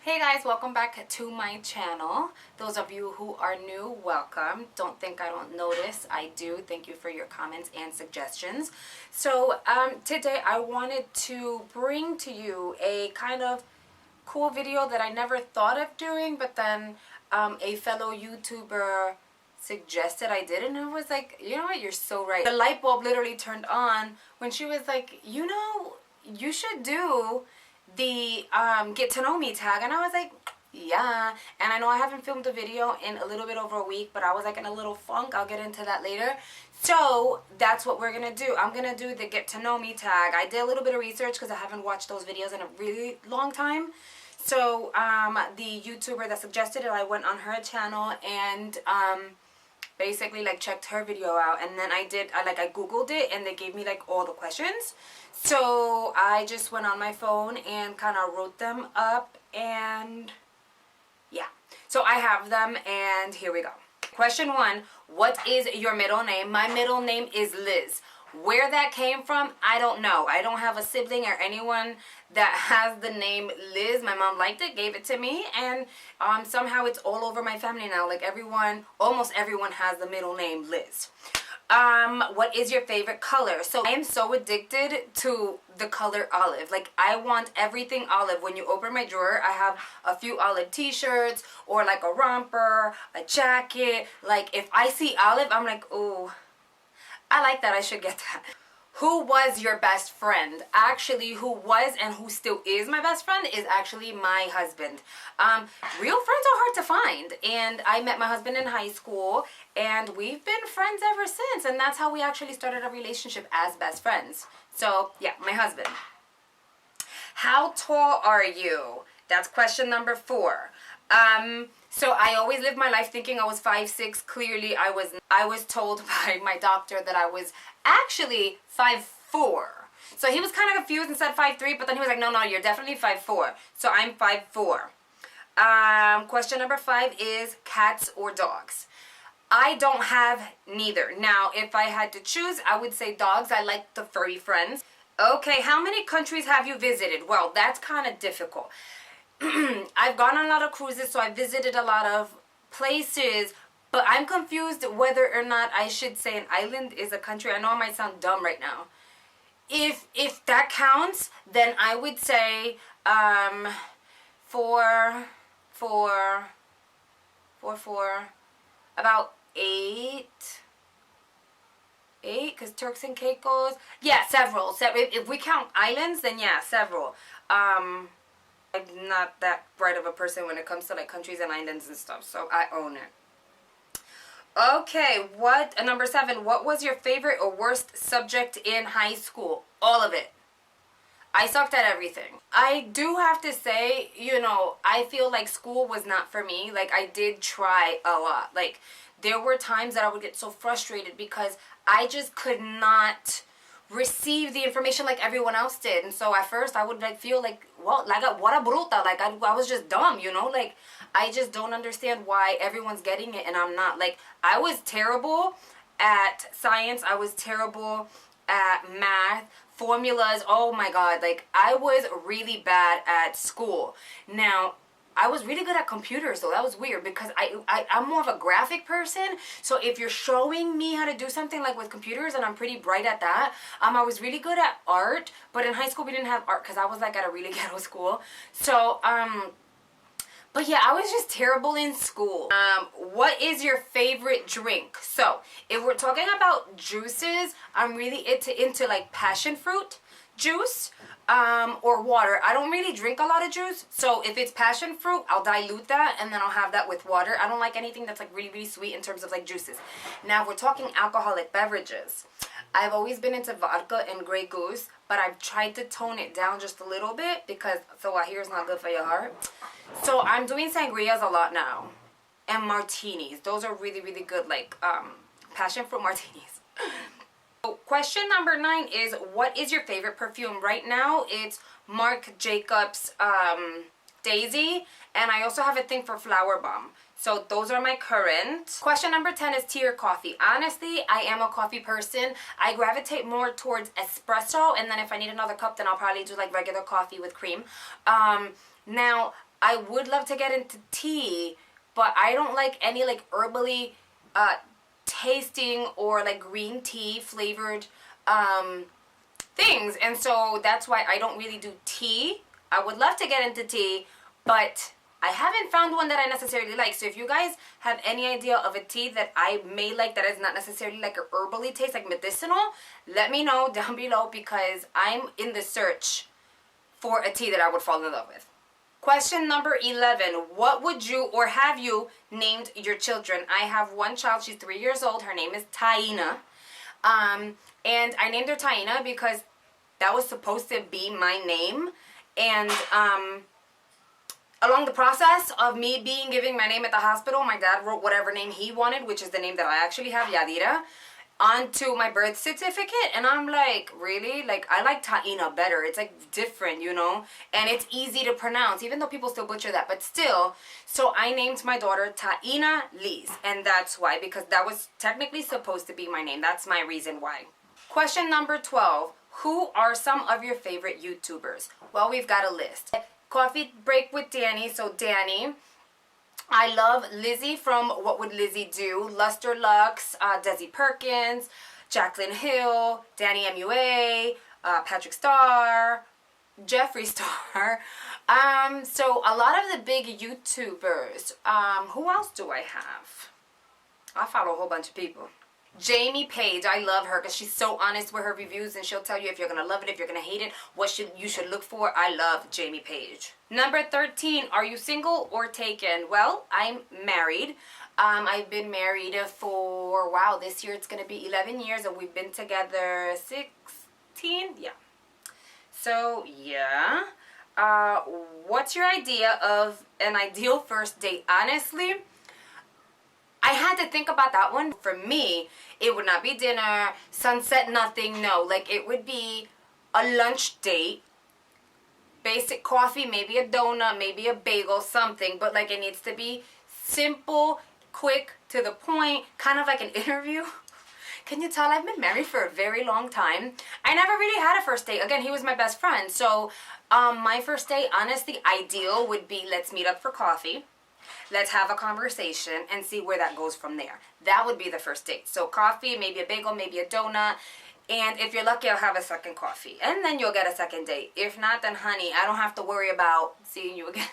Hey guys, welcome back to my channel. Those of you who are new, welcome. Don't think I don't notice. I do. Thank you for your comments and suggestions. So today I wanted to bring to you a kind of cool video that I never thought of doing, but then a fellow YouTuber suggested I did, and I was like, you know what, you're so right. The light bulb literally turned on when she was like, you know, you should do the get to know me tag. And I was like, yeah. And I know I haven't filmed a video in a little bit over a week, but I was like in a little funk. I'll get into that later. So that's what we're gonna do. I'm gonna do the get to know me tag. I did a little bit of research because I haven't watched those videos in a really long time. So the YouTuber that suggested it, I went on her channel and basically like checked her video out, and then I googled it and they gave me like all the questions. So I just went on my phone and kind of wrote them up, and yeah, so I have them, and here we go. Question 1, what is your middle name? My middle name is Liz. Where that came from, I don't know. I don't have a sibling or anyone that has the name Liz. My mom liked it, gave it to me, and somehow it's all over my family now. Like almost everyone has the middle name Liz. What is your favorite color? So I am so addicted to the color olive. Like, I want everything olive. When you open my drawer, I have a few olive t-shirts or like a romper, a jacket. Like, if I see olive, I'm like, ooh, I like that. I should get that. Who was your best friend? Actually, who was and who still is my best friend is actually my husband. Real friends are hard to find, and I met my husband in high school, and we've been friends ever since, and that's how we actually started a relationship, as best friends. So yeah, my husband. How tall are you? That's question number 4. So I always lived my life thinking I was 5'6". Clearly I was told by my doctor that I was actually 5'4". So he was kind of confused and said 5'3", but then he was like, no, you're definitely 5'4". So I'm 5'4". Question number 5 is cats or dogs. I don't have neither. Now, if I had to choose, I would say dogs. I like the furry friends. Okay, how many countries have you visited? Well, that's kind of difficult. I've gone on a lot of cruises, so I visited a lot of places, but I'm confused whether or not I should say an island is a country. I know I might sound dumb right now. If that counts, then I would say about 8, because Turks and Caicos, yeah, several. If we count islands, then yeah, several. I'm not that bright of a person when it comes to like countries and islands and stuff, so I own it. Okay, number 7, what was your favorite or worst subject in high school? All of it. I sucked at everything. I do have to say, you know, I feel like school was not for me. Like, I did try a lot. Like, there were times that I would get so frustrated because I just could not receive the information like everyone else did. And so at first I would like feel like, well, like what a bruta, like I was just dumb, you know, like I just don't understand why everyone's getting it and I'm not. Like, I was terrible at science, I was terrible at math, formulas, oh my god, like I was really bad at school. Now, I was really good at computers though. That was weird because I'm more of a graphic person. So if you're showing me how to do something like with computers, and I'm pretty bright at that, I was really good at art. But in high school we didn't have art because I was like at a really ghetto school. So but yeah, I was just terrible in school. What is your favorite drink? So if we're talking about juices, I'm really into like passion fruit juice or water. I don't really drink a lot of juice, so if it's passion fruit, I'll dilute that and then I'll have that with water. I don't like anything that's like really sweet in terms of like juices. Now, if we're talking alcoholic beverages, I've always been into vodka and Grey Goose, but I've tried to tone it down just a little bit because so I hear it's not good for your heart. So I'm doing sangrias a lot now and martinis. Those are really good, like passion fruit martinis. Question number 9 is, what is your favorite perfume? Right now it's Marc Jacobs Daisy, and I also have a thing for Flower Bomb. So those are my current. Question number 10 is tea or coffee. Honestly, I am a coffee person. I gravitate more towards espresso, and then if I need another cup, then I'll probably do like regular coffee with cream. Now, I would love to get into tea, but I don't like any like herbally tasting or like green tea flavored things. And so that's why I don't really do tea. I would love to get into tea, but I haven't found one that I necessarily like. So if you guys have any idea of a tea that I may like that is not necessarily like a herbally taste, like medicinal, let me know down below, because I'm in the search for a tea that I would fall in love with. Question number 11. What would you or have you named your children? I have one child. She's 3 years old. Her name is Taina. And I named her Taina because that was supposed to be my name. And along the process of me giving my name at the hospital, my dad wrote whatever name he wanted, which is the name that I actually have, Yadira, onto my birth certificate. And I'm like, really? Like, I like Taina better. It's like different, you know, and it's easy to pronounce, even though people still butcher that, but still. So I named my daughter Taina Liz, and that's why, because that was technically supposed to be my name. That's my reason why. Question number 12. Who are some of your favorite YouTubers? Well, we've got a list. Coffee Break with Danny, so Danny. I love Lizzie from What Would Lizzy Do, Luster Lux, Desi Perkins, jaclynhill, MannyMUA, PatrickStarrr, Jeffreestar. So a lot of the big YouTubers. Who else do I have? I follow a whole bunch of people. JamiePaige, I love her because she's so honest with her reviews, and she'll tell you if you're going to love it, if you're going to hate it, what you should look for. I love JamiePaige. Number 13, are you single or taken? Well, I'm married. I've been married for, wow, this year it's going to be 11 years, and we've been together 16? Yeah. So, yeah. What's your idea of an ideal first date? Honestly, I had to think about that one. For me, it would not be dinner, sunset, nothing. No, like it would be a lunch date, basic coffee, maybe a donut, maybe a bagel, something. But like it needs to be simple, quick, to the point, kind of like an interview. Can you tell I've been married for a very long time? I never really had a first date. Again, he was my best friend. So my first date, honestly, ideal would be let's meet up for coffee. Let's have a conversation and see where that goes from there. That would be the first date. So coffee, maybe a bagel, maybe a donut. And if you're lucky, I'll have a second coffee. And then you'll get a second date. If not, then honey, I don't have to worry about seeing you again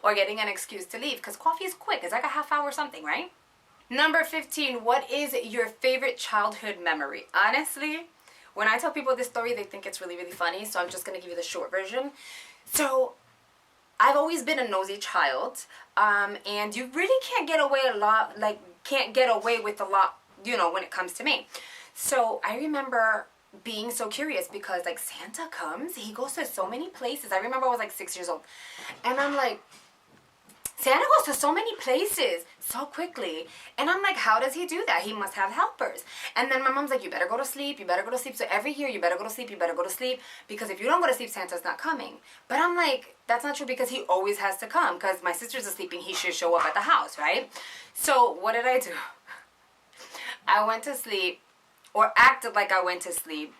or getting an excuse to leave, because coffee is quick. It's like a half hour or something, right? Number 15, what is your favorite childhood memory? Honestly, when I tell people this story, they think it's really, really funny. So I'm just going to give you the short version. So I've always been a nosy child, and you really can't get away with a lot, you know, when it comes to me. So I remember being so curious because, like, Santa comes, he goes to so many places. I remember I was like 6 years old, and I'm like, Santa goes to so many places so quickly. And I'm like, how does he do that? He must have helpers. And then my mom's like, you better go to sleep. You better go to sleep. So every year, you better go to sleep. You better go to sleep. Because if you don't go to sleep, Santa's not coming. But I'm like, that's not true, because he always has to come. Because my sister's asleep and he should show up at the house, right? So what did I do? I went to sleep, or acted like I went to sleep.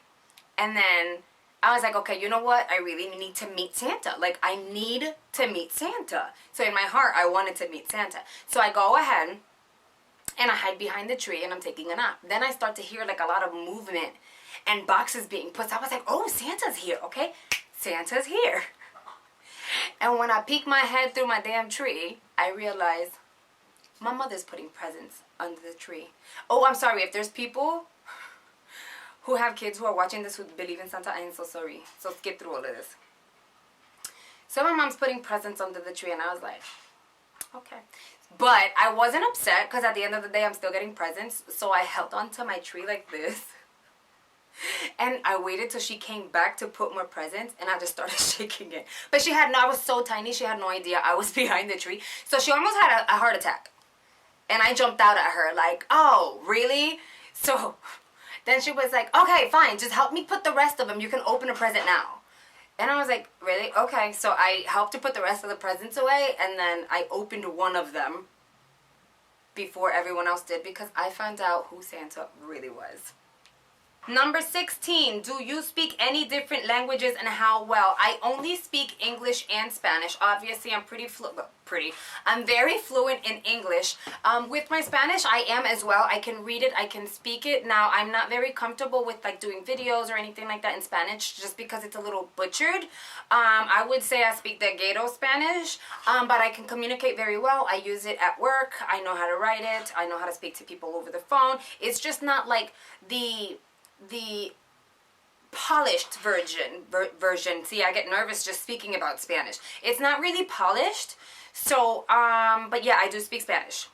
And then I was like, okay, you know what? I really need to meet Santa. Like, I need to meet Santa. So in my heart, I wanted to meet Santa. So I go ahead and I hide behind the tree and I'm taking a nap. Then I start to hear like a lot of movement and boxes being put. So I was like, oh, Santa's here, okay? Santa's here. And when I peek my head through my damn tree, I realize my mother's putting presents under the tree. Oh, I'm sorry. If there's people who have kids who are watching this who believe in Santa, I am so sorry. So skip through all of this. So my mom's putting presents under the tree, and I was like, okay. But I wasn't upset, because at the end of the day, I'm still getting presents. So I held onto my tree like this. And I waited till she came back to put more presents, and I just started shaking it. But I was so tiny, she had no idea I was behind the tree. So she almost had a heart attack. And I jumped out at her like, oh, really? So then she was like, okay, fine, just help me put the rest of them. You can open a present now. And I was like, really? Okay. So I helped her put the rest of the presents away, and then I opened one of them before everyone else did, because I found out who Santa really was. Number 16, do you speak any different languages and how well? I only speak English and Spanish. Obviously, I'm I'm very fluent in English. With my Spanish, I am as well. I can read it, I can speak it. Now, I'm not very comfortable with like doing videos or anything like that in Spanish just because it's a little butchered. I would say I speak the Ghetto Spanish, but I can communicate very well. I use it at work. I know how to write it. I know how to speak to people over the phone. It's just not like the polished version. See, I get nervous just speaking about Spanish. It's not really polished. So, but yeah, I do speak Spanish.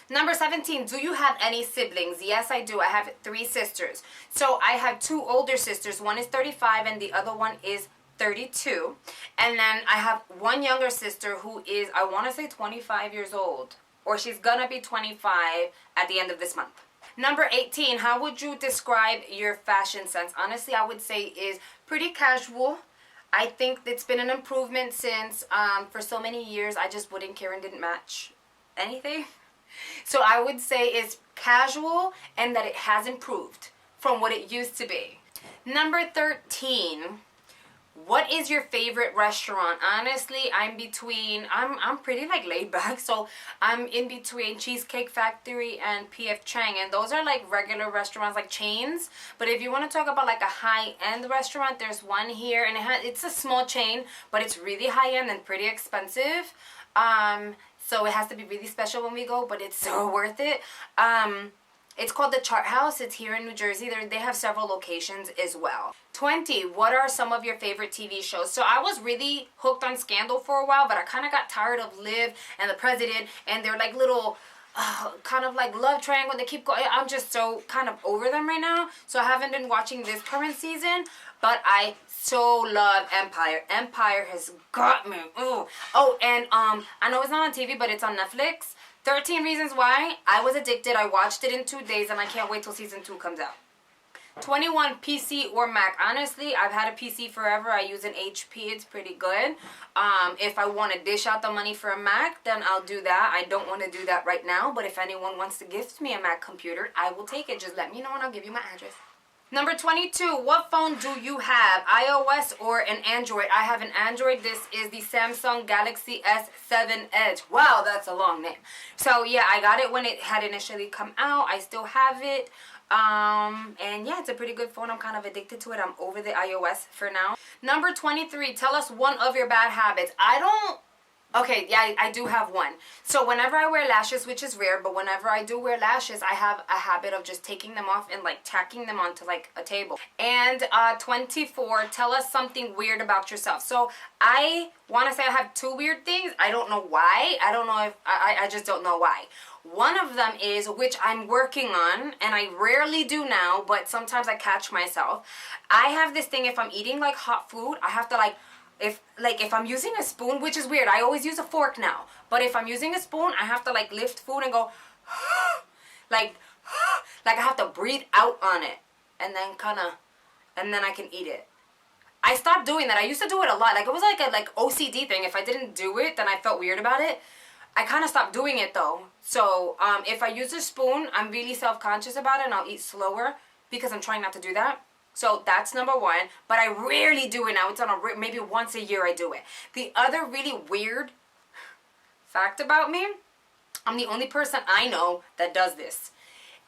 Number 17, do you have any siblings? Yes, I do. I have 3 sisters. So I have 2 older sisters. One is 35 and the other one is 32. And then I have 1 younger sister who is, I want to say 25 years old. Or she's gonna be 25 at the end of this month. Number 18, how would you describe your fashion sense? Honestly, I would say is pretty casual. I think it's been an improvement since for so many years I just wouldn't care and didn't match anything. So I would say it's casual and that it has improved from what it used to be. Number 13, what is your favorite restaurant? Honestly, I'm pretty like laid back, so I'm in between Cheesecake Factory and P.F. Chang, and those are like regular restaurants, like chains. But if you want to talk about like a high-end restaurant, there's one here, and it's a small chain, but it's really high-end and pretty expensive. So it has to be really special when we go, but it's so worth it. It's called the Chart House. It's here in New Jersey. They have several locations as well. 20, what are some of your favorite TV shows? So I was really hooked on Scandal for a while, but I kind of got tired of Liv and The President, and they're like little kind of like love triangle. They keep going. I'm just so kind of over them right now. So I haven't been watching this current season, but I so love Empire. Empire has got me. Ooh. Oh, and I know it's not on TV, but it's on Netflix. 13 Reasons Why. I was addicted. I watched it in 2 days, and I can't wait till season 2 comes out. 21, PC or Mac. Honestly, I've had a PC forever. I use an HP. It's pretty good. If I want to dish out the money for a Mac, then I'll do that. I don't want to do that right now, but if anyone wants to gift me a Mac computer, I will take it. Just let me know and I'll give you my address. Number 22, what phone do you have? iOS or an Android? I have an Android. This is the Samsung Galaxy S7 Edge. Wow, that's a long name. So yeah, I got it when it had initially come out. I still have it. And yeah, it's a pretty good phone. I'm kind of addicted to it. I'm over the iOS for now. Number 23, tell us one of your bad habits. Okay, yeah, I do have one. So whenever I wear lashes, which is rare, but whenever I do wear lashes, I have a habit of just taking them off and like tacking them onto like a table. And 24, tell us something weird about yourself. So I want to say I have 2 weird things. I don't know why. I don't know if, I just don't know why. One of them is, which I'm working on, and I rarely do now, but sometimes I catch myself. I have this thing, if I'm eating like hot food, I have to like, if I'm using a spoon, which is weird, I always use a fork now, but if I'm using a spoon, I have to like lift food and go like I have to breathe out on it, and then I can eat it. I stopped doing that. I used to do it a lot. Like it was like a OCD thing. If I didn't do it, then I felt weird about it. I kind of stopped doing it though. So if I use a spoon, I'm really self-conscious about it, and I'll eat slower because I'm trying not to do that. So that's number 1, but I rarely do it now. It's on maybe once a year I do it. The other really weird fact about me, I'm the only person I know that does this.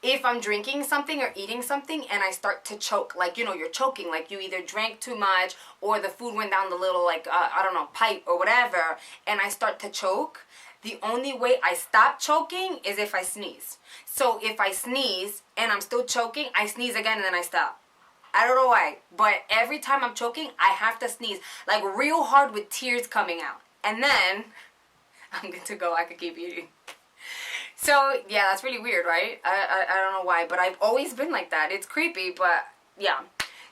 If I'm drinking something or eating something and I start to choke, like, you know, you're choking, like you either drank too much or the food went down the little, like, I don't know, pipe or whatever, and I start to choke, the only way I stop choking is if I sneeze. So if I sneeze and I'm still choking, I sneeze again and then I stop. I don't know why, but every time I'm choking, I have to sneeze, like real hard with tears coming out. And then, I'm good to go, I could keep eating. So, yeah, that's really weird, right? I don't know why, but I've always been like that. It's creepy, but yeah.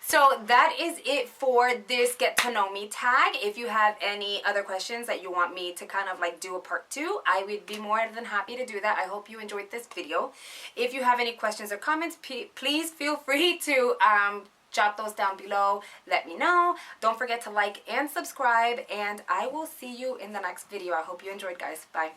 So that is it for this Get to Know Me tag. If you have any other questions that you want me to kind of like do a part 2, I would be more than happy to do that. I hope you enjoyed this video. If you have any questions or comments, please feel free to jot those down below. Let me know. Don't forget to like and subscribe, and I will see you in the next video. I hope you enjoyed, guys. Bye.